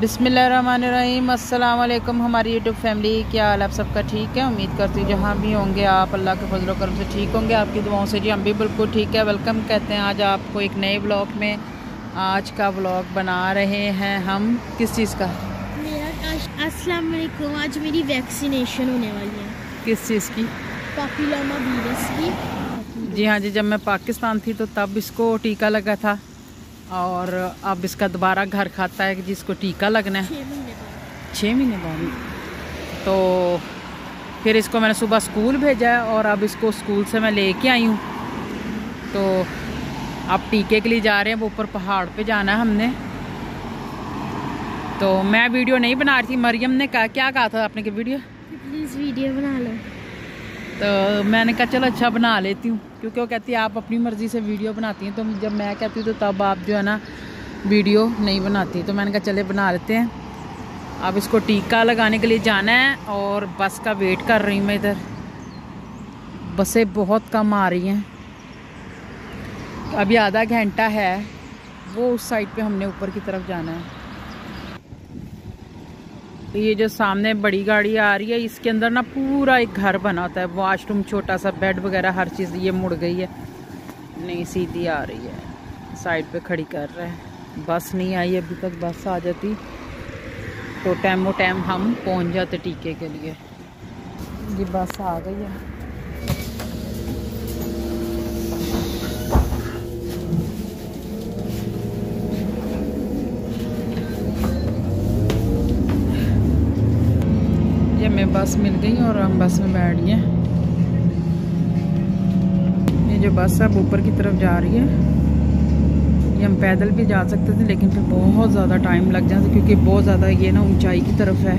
बिस्मिल्लाहिर्रहमानिर्रहीम। अस्सलाम वालेकुम हमारी यूट्यूब फैमिली, क्या हाल आप सबका? ठीक है, उम्मीद करती हूँ जहाँ भी होंगे आप अल्लाह के फजल करम से ठीक होंगे, आपकी दुआओं से। जी हम भी बिल्कुल ठीक है। वेलकम कहते हैं आज आपको एक नए ब्लॉग में। आज का ब्लॉग बना रहे हैं हम किस चीज़ का? अस्सलाम वालेकुम। आज मेरी वैक्सीनेशन होने वाली है। किस चीज़ की? पैपिलोमा वायरस की। जी हाँ जी, जब मैं पाकिस्तान थी तो तब इसको टीका लगा था और अब इसका दोबारा घर खाता है कि जिसको टीका लगना है 6 महीने बाद। तो फिर इसको मैंने सुबह स्कूल भेजा है और अब इसको स्कूल से मैं लेके आई हूँ। तो अब टीके के लिए जा रहे हैं, वो ऊपर पहाड़ पे जाना है हमने। तो मैं वीडियो नहीं बना रही थी, मरियम ने कहा, क्या कहा था आपने कि वीडियो प्लीज़ वीडियो बना लो। तो मैंने कहा चलो अच्छा बना लेती हूँ, क्योंकि वो कहती है आप अपनी मर्ज़ी से वीडियो बनाती हैं, तो जब मैं कहती हूँ तो तब आप जो है ना वीडियो नहीं बनाती। तो मैंने कहा चले बना लेते हैं। अब इसको टीका लगाने के लिए जाना है और बस का वेट कर रही हूँ मैं। इधर बसें बहुत कम आ रही हैं। अभी आधा घंटा है, वो उस साइड पे हमने ऊपर की तरफ जाना है। तो ये जो सामने बड़ी गाड़ी आ रही है, इसके अंदर ना पूरा एक घर बना होता है, वॉशरूम, छोटा सा बेड वगैरह हर चीज़। ये मुड़ गई है, नहीं सीधी आ रही है, साइड पे खड़ी कर रहा है। बस नहीं आई अभी तक, बस आ जाती तो टाइमो टाइम हम पहुंच जाते टीके के लिए। ये बस आ गई है। ये हमें बस मिल गई और हम बस में बैठ गए। ये जो बस अब ऊपर की तरफ जा रही है, ये हम पैदल भी जा सकते थे लेकिन फिर बहुत ज़्यादा टाइम लग जाता, क्योंकि बहुत ज़्यादा ये ना ऊंचाई की तरफ है।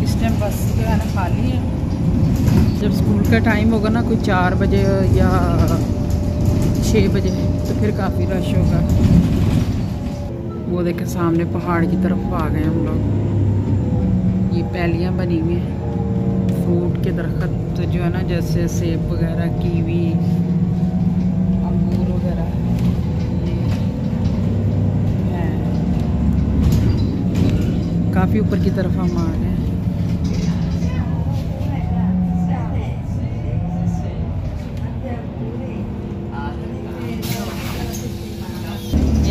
इस टाइम बस जो है ना खाली है। जब स्कूल का टाइम होगा ना, कोई 4 बजे या 6 बजे, तो फिर काफ़ी रश होगा। वो देखे सामने पहाड़ की तरफ आ गए हम लोग। ये पैलियाँ बनी हुई हैं, फ्रूट के दरख्त जो है ना, जैसे सेब वगैरह, कीवी, अंगूर वगैरह है। काफ़ी ऊपर की तरफ हम आ गए।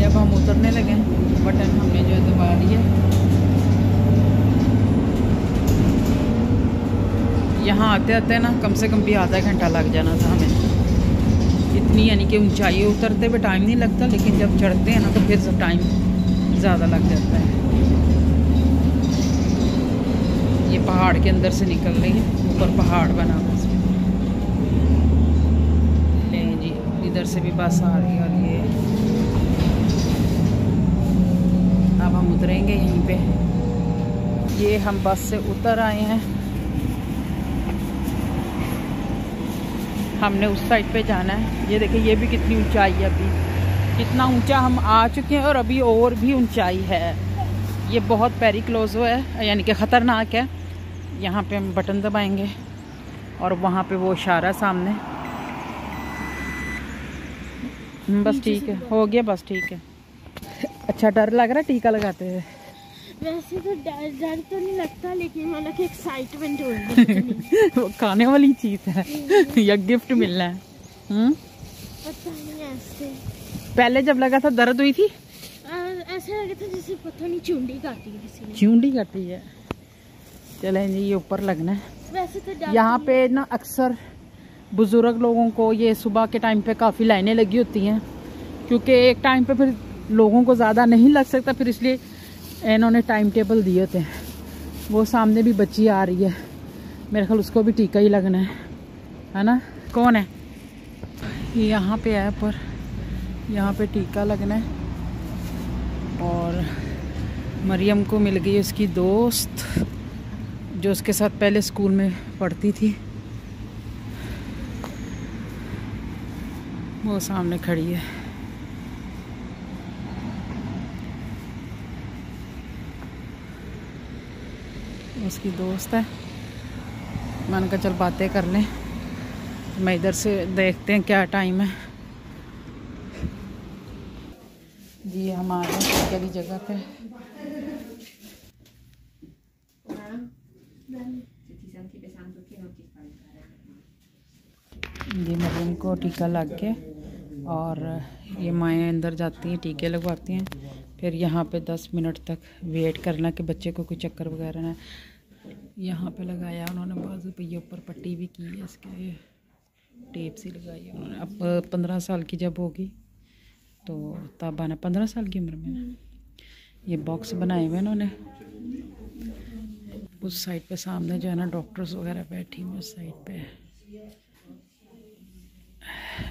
अब हम उतरने लगे हैं, बटन हमने जो है दबा लिया। यहाँ आते आते ना कम से कम भी आधा घंटा लग जाना था हमें। इतनी यानी कि ऊंचाई, उतरते हुए टाइम नहीं लगता, लेकिन जब चढ़ते हैं ना तो फिर टाइम ज़्यादा लग जाता है। ये पहाड़ के अंदर से निकल रही है, ऊपर पहाड़ बना हुआ है। ले जी, इधर से भी बस आ रही है और ये अब हम उतरेंगे यहीं पे। ये हम बस से उतर आए हैं, हमने उस साइड पे जाना है। ये देखिए, ये भी कितनी ऊंचाई है, अभी कितना ऊंचा हम आ चुके हैं और अभी और भी ऊंचाई है। ये बहुत पेरिक्लोज़ो है, यानी कि ख़तरनाक है। यहाँ पे हम बटन दबाएंगे और वहाँ पे वो इशारा सामने। बस ठीक है, हो गया, बस ठीक है। अच्छा, डर लग रहा है टीका लगाते हुए? वैसे तो डर तो नहीं लगता, लेकिन मतलब कि एक्साइटमेंट हो रही है। वो खाने वाली चीज है या गिफ्ट मिलना है? पता नहीं, ऐसे पहले जब लगा था दर्द हुई थी? ऐसा लगा था जैसे पता नहीं चुंडी काटी है किसी ने। चुंडी काटी है। चलें जी, ये ऊपर लगना है। वैसे तो यहाँ पे ना अक्सर बुजुर्ग लोगों को ये सुबह के टाइम पे काफ़ी लाइनें लगी होती हैं, क्योंकि एक टाइम पे फिर लोगों को ज़्यादा नहीं लग सकता, फिर इसलिए इन्होंने टाइम टेबल दिए होते हैं। वो सामने भी बच्ची आ रही है, मेरे ख्याल उसको भी टीका ही लगना है ना? कौन है? यहाँ पे है, पर यहाँ पे टीका लगना है। और मरियम को मिल गई उसकी दोस्त, जो उसके साथ पहले स्कूल में पढ़ती थी, वो सामने खड़ी है। उसकी दोस्त है। मैंने कहा चल बातें कर लें। मैं इधर से देखते हैं क्या टाइम है जी। हम आ गए टीके वाली जगह पे। जी मरीम को टीका लग गया और ये माएँ अंदर जाती हैं, टीके लगवाती हैं, फिर यहाँ पे 10 मिनट तक वेट करना कि बच्चे को कोई चक्कर वगैरह ना। यहाँ पे लगाया उन्होंने बाजू पे, ये ऊपर पट्टी भी की है, इसके टेप सी लगाई है उन्होंने। अब 15 साल की जब होगी तो तब आना, 15 साल की उम्र में। ये बॉक्स बनाए हुए उन्होंने। उस साइड पे सामने जो है ना डॉक्टर्स वगैरह बैठी हुई उस साइड पे।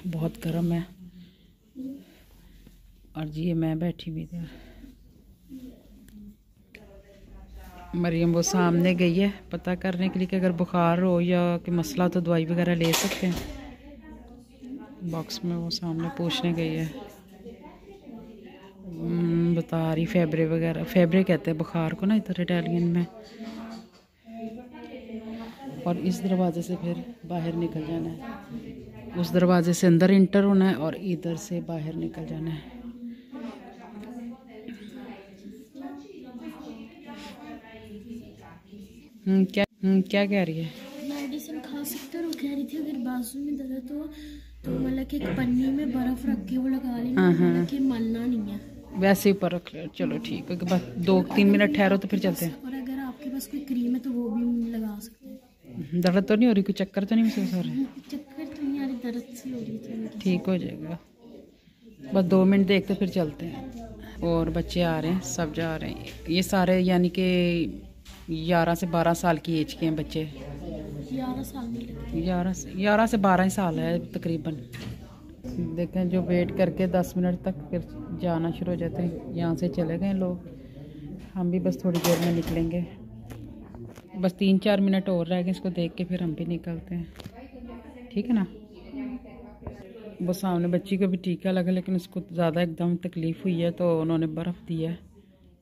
बहुत गर्म है। और जी ये मैं बैठी हुई थी। मरियम वो सामने गई है पता करने के लिए कि अगर बुखार हो या कि मसला तो दवाई वगैरह ले सकते हैं। बॉक्स में वो सामने पूछने गई है। बता रही फेबरे वगैरह, फेबरे कहते हैं बुखार को ना इधर इटालियन में। और इस दरवाजे से फिर बाहर निकल जाना है, उस दरवाजे से अंदर इंटर होना है और इधर से बाहर निकल जाना है। क्या कह रही है? मेडिसिन खा सकते हो। कह रही थी अगर बाजू में दर्द हो तो मतलब कि एक पन्नी में बर्फ रख के वो लगा लेना, मतलब कि मलना नहीं है। वैसे ही पर रख ले, चलो ठीक है। बस 2-3 मिनट ठहरो तो फिर चलते हैं। और अगर आपके पास कोई क्रीम है तो वो भी लगा सकते हैं। दर्द तो नहीं हो रही? कोई चक्कर तो नहीं महसूस हो रही? चक्कर तो नहीं आ रही, दर्द सी हो रही थी। ठीक हो जाएगा, बस 2 मिनट देखते फिर चलते हैं। और बच्चे आ रहे हैं, सब जा रहे हैं। ये सारे यानी कि 11 से 12 साल की एज के हैं बच्चे। 11 साल में 11 से 12 ही साल है तकरीबन। देखें जो वेट करके 10 मिनट तक फिर जाना शुरू हो जाते हैं। यहाँ से चले गए लोग, हम भी बस थोड़ी देर में निकलेंगे। बस 3-4 मिनट और रह गए, इसको देख के फिर हम भी निकलते हैं। ठीक है ना? वो सामने बच्ची को भी टीका लगा, लेकिन उसको ज़्यादा एकदम तकलीफ़ हुई है तो उन्होंने बर्फ़ दी है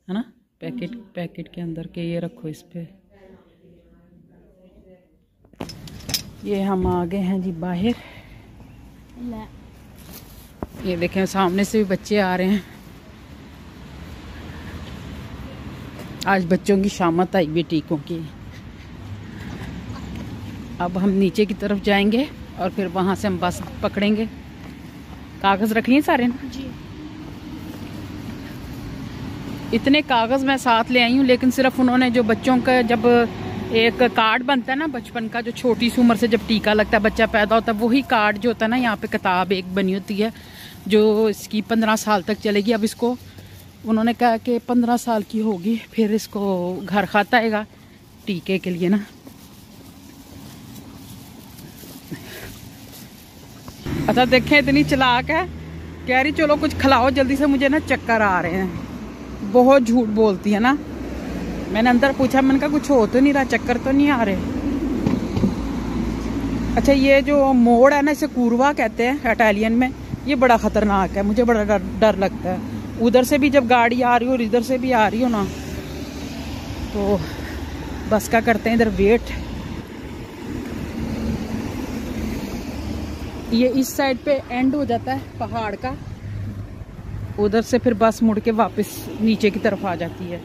ना पैकेट के अंदर के। ये रखो इस पे। ये हम आ गए हैं जी बाहर। ये देखें सामने से भी बच्चे आ रहे हैं। आज बच्चों की शामत आई हुई टीकों की। अब हम नीचे की तरफ जाएंगे और फिर वहां से हम बस पकड़ेंगे। कागज रख लिए सारे ना जी। इतने कागज मैं साथ ले आई हूँ, लेकिन सिर्फ उन्होंने जो बच्चों का जब एक कार्ड बनता है ना बचपन का, जो छोटी सी उम्र से जब टीका लगता है बच्चा पैदा होता है, वही कार्ड जो होता है ना, यहाँ पे किताब एक बनी होती है जो इसकी 15 साल तक चलेगी। अब इसको उन्होंने कहा कि 15 साल की होगी फिर इसको घर खाता आएगा टीके के लिए ना। अच्छा देखें इतनी चलाक है, कह रही चलो कुछ खिलाओ जल्दी से, मुझे ना चक्कर आ रहे हैं। बहुत झूठ बोलती है ना। मैंने अंदर पूछा, मैंने कहा कुछ हो तो नहीं रहा, चक्कर तो नहीं आ रहे। अच्छा ये जो मोड़ है ना, इसे कूरवा कहते हैं इटालियन में। ये बड़ा खतरनाक है, मुझे बड़ा डर लगता है। उधर से भी जब गाड़ी आ रही हो और इधर से भी आ रही हो ना, तो बस का करते हैं इधर वेट। ये इस साइड पे एंड हो जाता है पहाड़ का, उधर से फिर बस मुड़ के वापस नीचे की तरफ आ जाती है।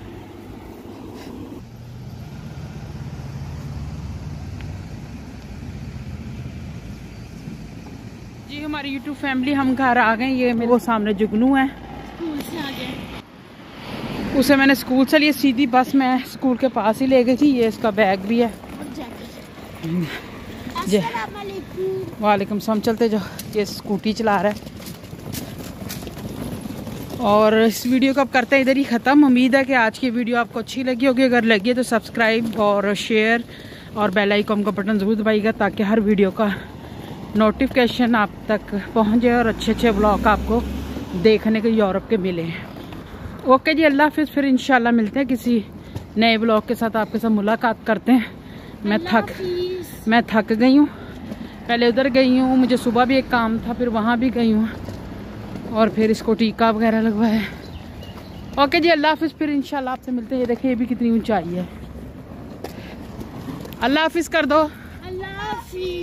जी हमारी यूट्यूब फैमिली, हम घर आ गए। ये मेरे वो सामने जुगनू है, स्कूल से आ गए। उसे मैंने स्कूल से लिए, सीधी बस मैं स्कूल के पास ही ले गई थी। ये इसका बैग भी है। वालेकुम सलाम। चलते जाओ। ये स्कूटी चला रहा है। और इस वीडियो को अब करते हैं इधर ही ख़त्म। उम्मीद है कि आज की वीडियो आपको अच्छी लगी होगी। अगर लगी है तो सब्सक्राइब और शेयर और बेल आइकन का बटन ज़रूर दबाइएगा, ताकि हर वीडियो का नोटिफिकेशन आप तक पहुंच जाए और अच्छे अच्छे ब्लॉग आपको देखने को यूरोप के मिले। ओके जी, अल्लाह हाफिज़। फिर इंशाल्लाह मिलते हैं किसी नए ब्लॉग के साथ, आपके साथ मुलाकात करते हैं। मैं थक गई हूँ, पहले उधर गई हूँ, मुझे सुबह भी एक काम था, फिर वहाँ भी गई हूँ और फिर इसको टीका वगैरह लगवाया। ओके जी, अल्लाह हाफिज़। फिर इंशाल्लाह आपसे मिलते हैं। ये देखिए ये भी कितनी ऊंचाई है। अल्लाह हाफिज़ कर दो। अल्लाह हाफिज़।